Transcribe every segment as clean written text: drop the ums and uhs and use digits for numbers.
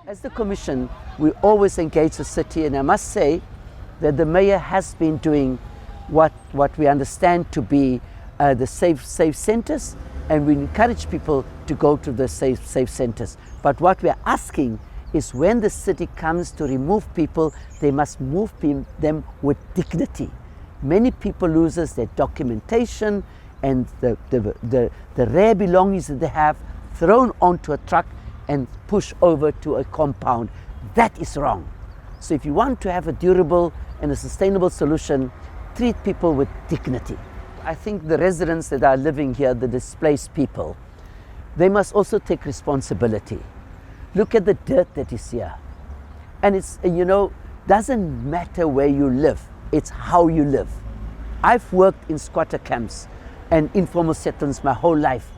As the Commission, we always engage the city, and I must say that the Mayor has been doing what we understand to be the safe centres, and we encourage people to go to the safe centres. But what we are asking is when the city comes to remove people, they must move them with dignity. Many people loses their documentation and the rare belongings that they have thrown onto a truck and pushed over to a compound. That is wrong. So if you want to have a durable and a sustainable solution, treat people with dignity. I think the residents that are living here, the displaced people, they must also take responsibility. Look at the dirt that is here. And it's, doesn't matter where you live, it's how you live. I've worked in squatter camps and informal settlements my whole life,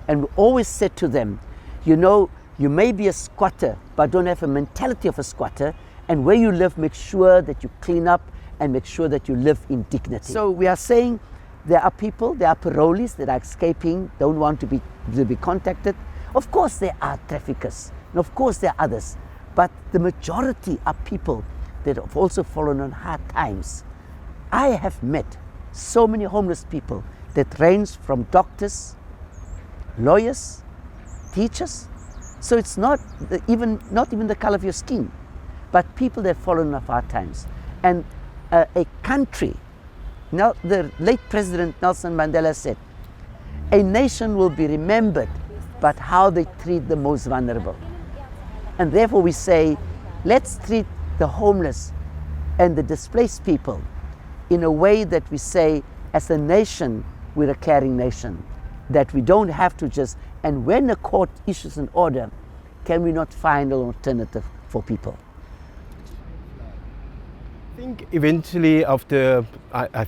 and we always said to them, you may be a squatter, but don't have a mentality of a squatter, and where you live, make sure that you clean up and make sure that you live in dignity. So we are saying there are people, there are parolees that are escaping, don't want to be contacted. Of course there are traffickers, and of course there are others, but the majority are people that have also fallen on hard times. I have met so many homeless people that range from doctors, lawyers, teachers. So it's not even the color of your skin, but people that have fallen on hard times. And a country, now the late President Nelson Mandela said, a nation will be remembered but how they treat the most vulnerable. And therefore we say, let's treat the homeless and the displaced people in a way that we say, as a nation, we're a caring nation, that we don't have to just, and when a court issues an order, can we not find an alternative for people? I think eventually after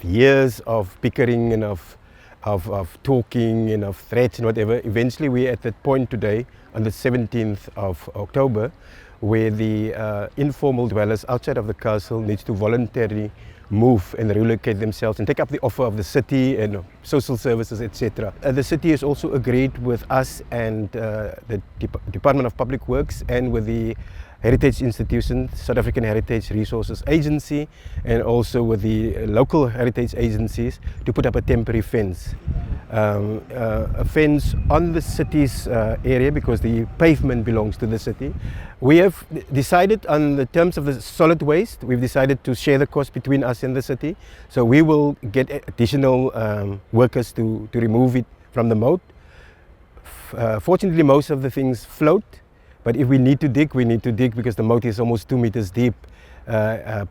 years of bickering and of talking and of threats and whatever, eventually we're at that point today on the 17th of October where the informal dwellers outside of the castle needs to voluntarily move and relocate themselves and take up the offer of the city and social services, etc. The city has also agreed with us and the Department of Public Works and with the Heritage Institution, South African Heritage Resources Agency, and also with the local heritage agencies to put up a temporary fence. A fence on the city's area because the pavement belongs to the city. We have decided on the terms of the solid waste, we've decided to share the cost between us and the city. So we will get additional workers to remove it from the moat. Fortunately, most of the things float. But if we need to dig, we need to dig because the moat is almost 2 meters deep,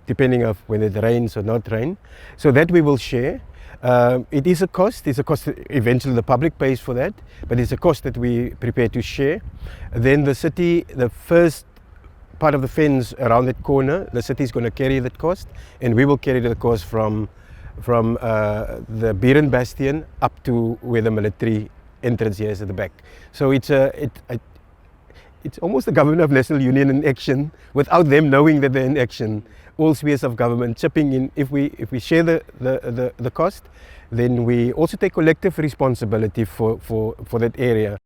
depending on whether it rains or not rain. So that we will share. It is a cost. It's a cost. Eventually, the public pays for that, but it's a cost that we prepare to share. Then the city, the first part of the fence around that corner, the city is going to carry that cost, and we will carry the cost from the Buren Bastion up to where the military entrance here is at the back. So it's almost the government of national union in action without them knowing that they're in action. All spheres of government chipping in. If we share the cost, then we also take collective responsibility for that area.